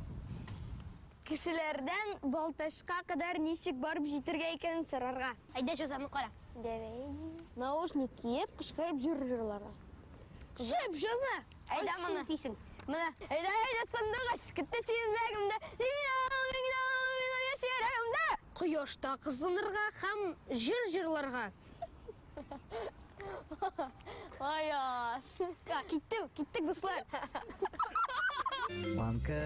Кешеләрдән Балташка кадәр ничек барып җитәргә икәнен сорарга. Айда җазаны кара. Давай. Наушник киеп, кычкырып җырларга. Шәп җаза. Айда моны тисен. Менә. Айда сандыгач, китте синең ләгемдә. Кояшта кызынырга һәм җырларга. Аяс. Киттек дуслар. Банка.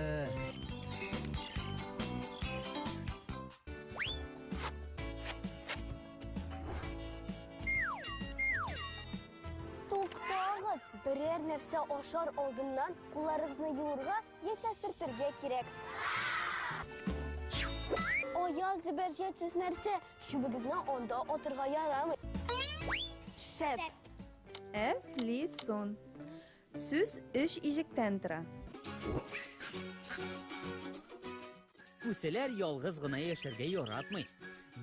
Туктагыз, берәр нәрсә ашар алдыннан кулларыгызны юырга яисә сөртергә кирәк. Аяз бәрҗәтсез нәрсә, чүбегезне анда атырга ярамый. Шәп. Лисон. Сүз эш ижектән тора. Күселәр ялгыз гына яшәргә яратмый.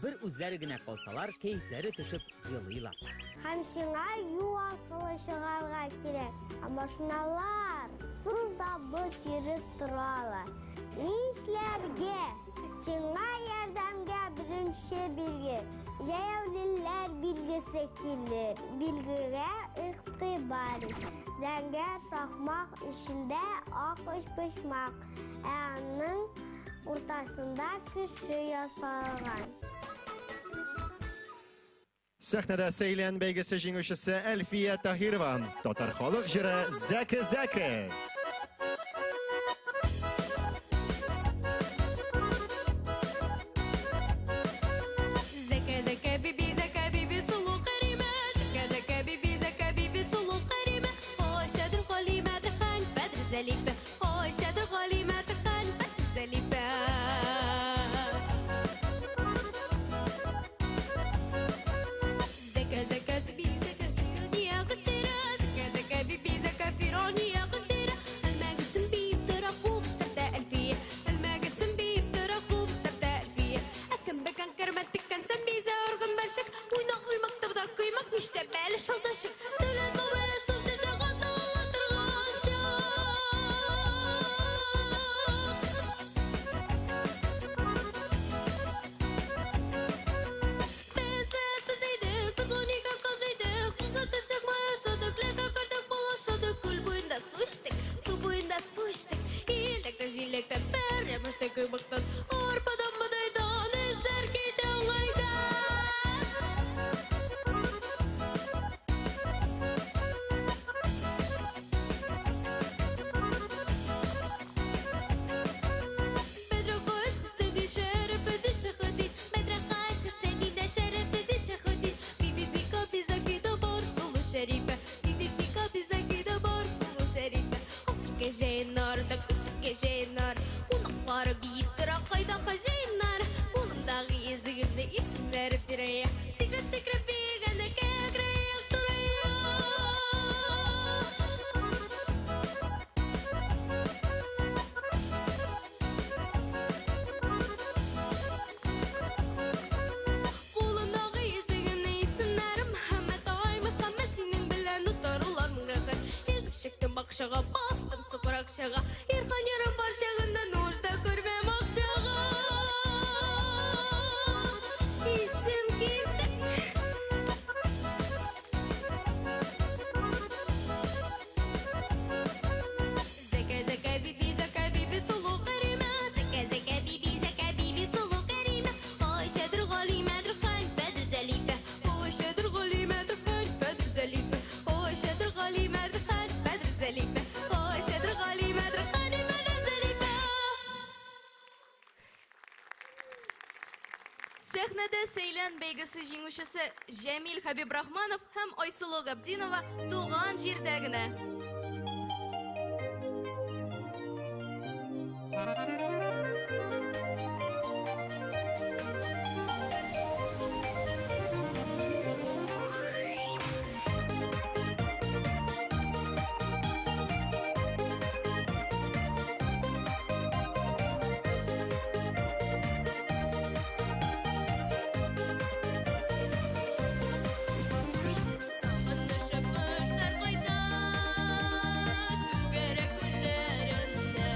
Бер үзләре генә калсалар, кәефләре төшеп елыйлар. Һәм сиңа юл аркылы чыгарга кирәк. Машиналар турда бош йөреп торалар. Нишләргә? Сиңа ярдәмгә беренче билге. Җәяүлеләр билгесе килер. Билгегә игътибар. Зәңгәр шахмак эчендә акыш почмак. Аның уртасында кеше ясалган. Сәхнәдә Сейлен бәйгесе җиңүчесе Әлфия Таһирова, татар халык җыры Зәке-зәке. Зәке-зәке, биби, зәке. زليفة هاي شادر غالي ما تخان بدر زليفة زكا زكا زبي زكا شيروني يا قصيرة زكا زكا بيبي زكا فيروني يا قصيرة الماقسم بيب ترقوب ستة ألفية الماقسم بيب ترقوب ستة ألفية أكم بكن كرمتك كان سميزة أرغن برشك وينقوي مكتب دا قيمك مش تبال شلدشك دولة طويش توشي شغلت والله ترغان شاق بس بزيدك بزوني كاكا زيدك وزا تشتك ما يشتك لكا كردك بلا شتك كل بوين دا سوشتك سو بوين دا سوشتك هيلك تجيلك تفر مشتك بكتن أربا دم بدايدان اشتركي تنغيدان بدرقات تستدي شرف دي شخدي بدرقات تستدي دا شرف دي شخدي بيبي بيكا بيزا كده برسلو شريفة بيبي بيكا بيزا كده برسلو شريفة أفكي جاي النار دا كفكي جاي النار ونقار بيترا قايدا خزي النار ولم داغي يزغد اسمر بريح سكرت سكرت بيك أنا كيك ريح تريح Қолындағы есігін исінәрі Мұхаммед ай Мұхаммед сенің білән ұтарулар мұңрақын Еліп шектім бақшаға бастым сұқыр ақшаға Ерқан ерім бар шағында нужда көрмем ақшаға Исім кетті Зәкә биби сұлу қарима Зәкә биби сұлу қарима Ой шәдір ғали мәдір хан бәдір зәлифә Ой шәдір ғали мәдір хан бәдір зәлифә Ой шәдір ғали мәдір хан бәдір зәлифә Ой шәдір ғали мәдір хан бәдір зәлифә Сәхнәдә Сейлән бәйгесе җиңүчесе Җәмил Хәбибрахманов һәм Айсылу Габдинова туган җирдә генә. Сагынышып кыштар кайта, түгәрәк күлләрендә.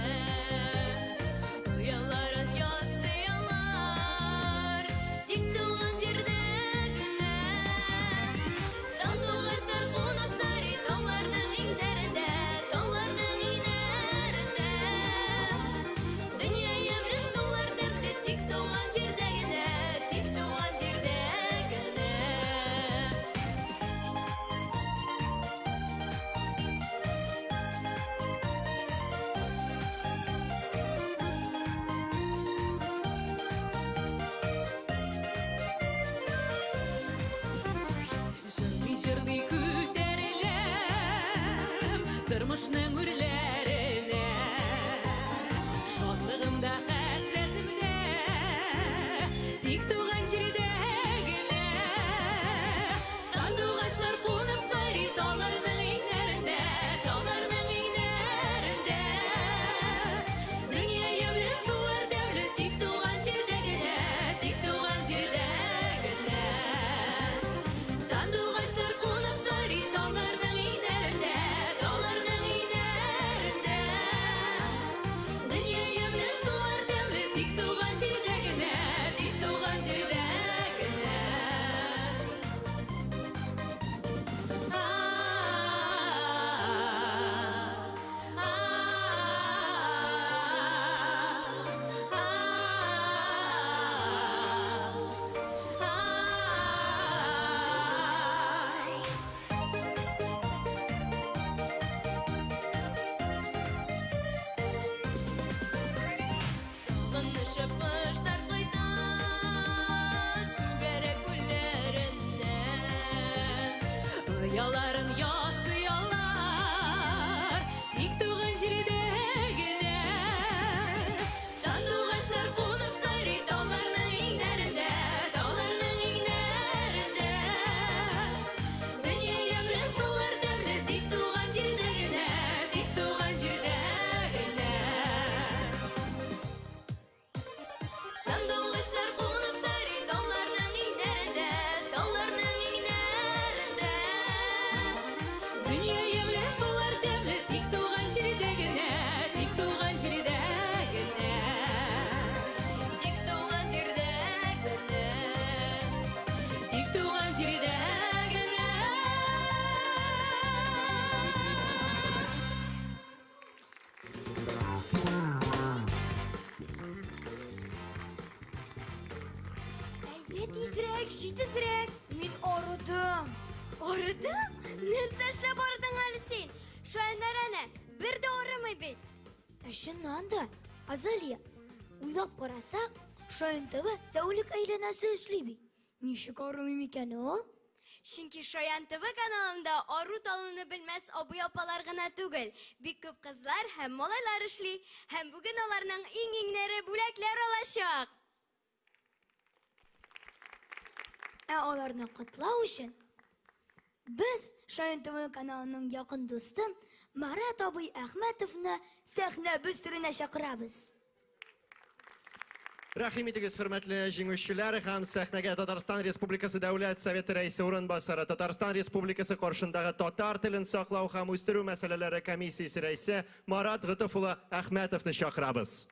Җитезрәк. Мин арыдым. Арыдым? Нәрсә эшләп арыдың әле син? Шаяндар әнә, бер дә арымый бит. Чыннан да, Азалия, уйлап карасак, Шаян ТВ тәүлек әйләнәсе эшли бит. Ничек арымый микән ул? Чөнки Шаян ТВ каналында ару талуны белмәс абый-апалар гына түгел, бик күп кызлар һәм малайлар эшли, һәм бүген аларның иң-иңнәре бүләкләр алачак. Аларны котлау өчен без Шаян ТВ каналының якын дустын Марат абый Әхмәтовны сәхнә өстенә чакырабыз. Рәхим итегез, хөрмәтле җиңүчеләр, һәм сәхнәгә Татарстан Республикасы Дәүләт Советы рәисе урынбасары, Татарстан Республикасы каршындагы татар телен саклау һәм үстерү мәсьәләләре комиссиясе рәисе Марат Гытыф улы Әхмәтовны чакырабыз.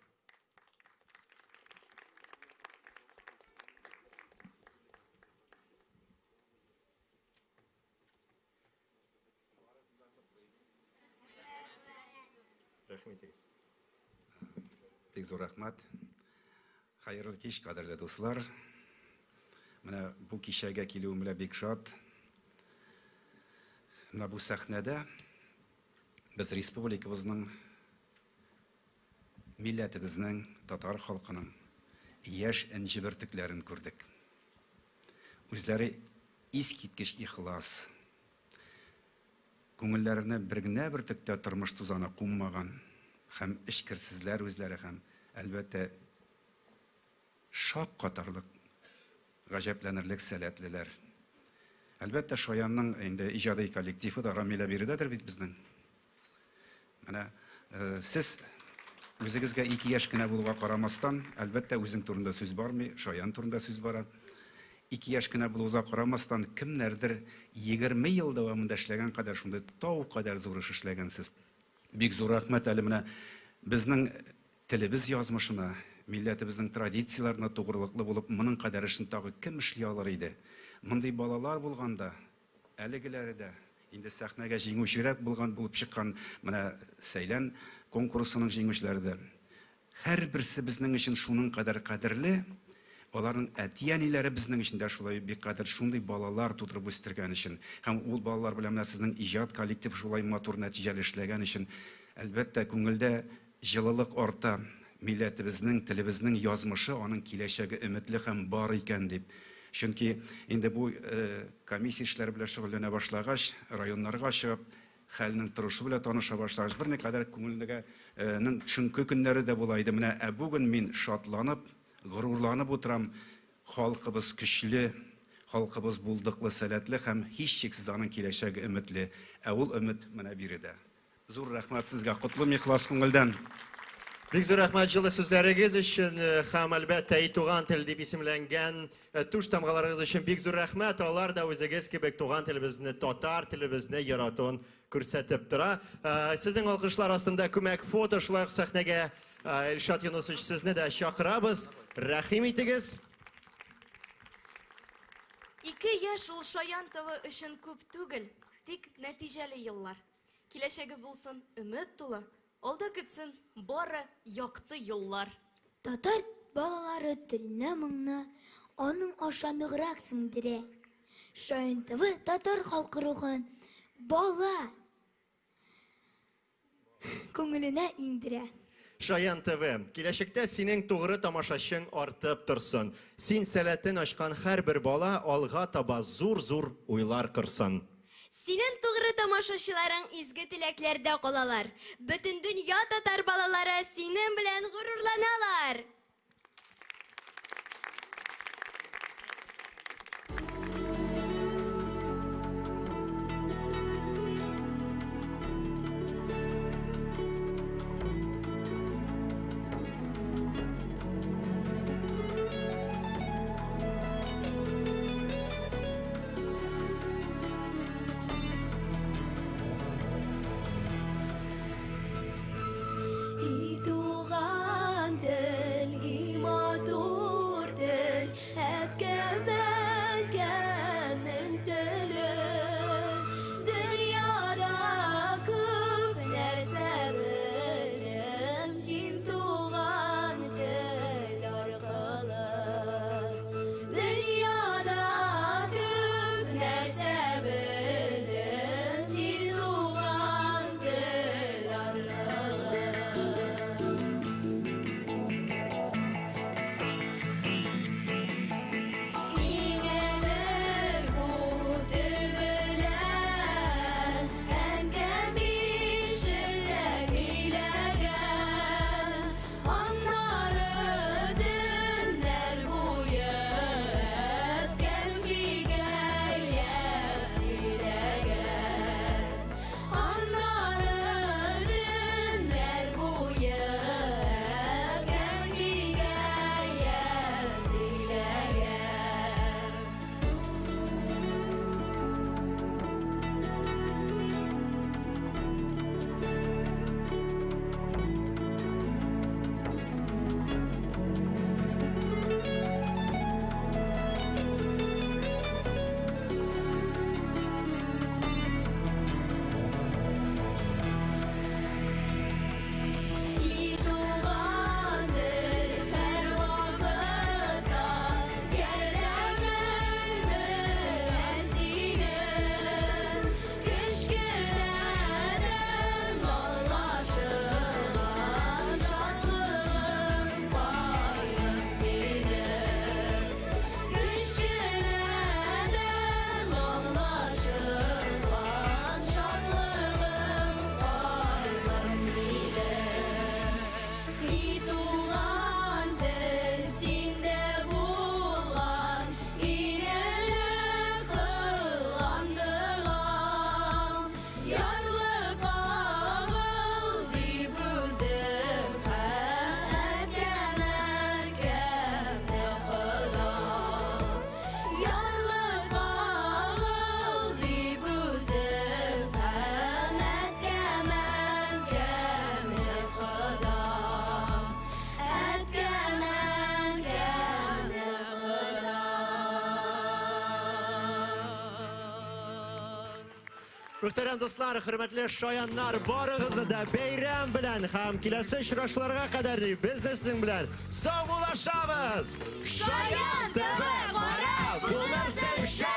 Бик зур рәхмәт. Хәерле кич, кадерле дуслар. Менә бу кичәгә килүем белән бик шат. Менә бу сәхнәдә без республикабызның, милләтебезнең, татар халкының яшь энҗе бөртекләрен күрдек. Үзләре искиткеч ихлас. Күңелләренә бер генә бөртектә тормыш тузаны куммаган һәм эчкерсезләр үзләре һәм әлбәттә шак катарлык, гаҗәпләнерлек сәләтлеләр. Әлбәттә Шаянның инде иҗади коллективы да Рамилә биредәдер бит безнең. Менә сез үзегезгә 2 яшь кенә булуга карамастан, әлбәттә үзең турында сүз бармый, Шаян турында сүз бара. 2 яшь кенә булуга карамастан, кемнәрдер 20 ел дәвамында эшләгән кадәр шунда тау кадәр зур эш эшләгәнсез. Бик зур рәхмәт әле менә безнең телебез язмышына, милләтебезнең традицияләренә тугрылыклы булып, моның кадәр эшен тагы кем эшли алыр иде? Мондый балалар булганда, әлегеләре дә инде сәхнәгә җиңүчерәк булып чыккан менә Сәйлән конкурсының җиңүчеләре дә. Һәрберсе безнең өчен шуның кадәр кадерле, аларның әти-әниләре безнең өчен дә шулай бик кадер шундый балалар тудырып үстергән өчен, һәм ул балалар белән менә сезнең иҗат коллектив шулай матур нәтиҗәле эшләгән өчен, әлбәттә күңелдә җылылык арта, милләтебезнең, телебезнең язмышы, аның киләчәге өметле һәм бар икән дип. Чөнки инде бу комиссия эшләре белән шөгыльләнә башлагач, районнарга чыгып, хәлнең торышы белән таныша башлагач, берникадәр күңелгә төшенке көннәре дә була иде. Менә бүген мин шатланып, горурланып утырам. Халкыбыз көчле, халкыбыз булдыклы, сәләтле һәм һичшиксез аның киләчәге өметле. Ул өмет менә биредә. Зур рәхмәт сезгә, котлы ихлас күңелдән. Бик зур рәхмәт җылы сүзләрегез өчен һәм әлбәттә туган тел дип исемләнгән туш тамгаларыгыз өчен бик зур рәхмәт. Алар да үзегез кебек туган телебезне, татар телебезне яратуын күрсәтеп тора. Сезнең алкышлар астында күмәк фото, шулай ук сәхнәгә Илшат Юнусович сезне дә чакырабыз. Рәхим итегез. 2 яшь ул Шаян ТВ өчен күп түгел, тик нәтиҗәле еллар. Киләчәге булсын өмет тулы, алда көтсен бары якты юллар. Татар балалары теленә моңны, аның ашаныграк сеңдерә. Шаян ТВ татар халкы рухын бала күңеленә иңдерә. Шаян ТВ, киләчәктә синең тугры тамашачың артып торсын. Син сәләтен ачкан һәрбер бала алга таба зур-зур уйлар кырсын. Синең тугры тамашачыларың изге теләкләрдә калалар. Бөтен дөнья татар балалары синең белән горурланалар. И туган Muhterem dostlar, hürmetli şayanlar, barıгызны да бәйрәм белән һәм киләсе очрашларга кадәр безнең белән саулашабыз. Шаян ТВ, кара, булырсың шәп!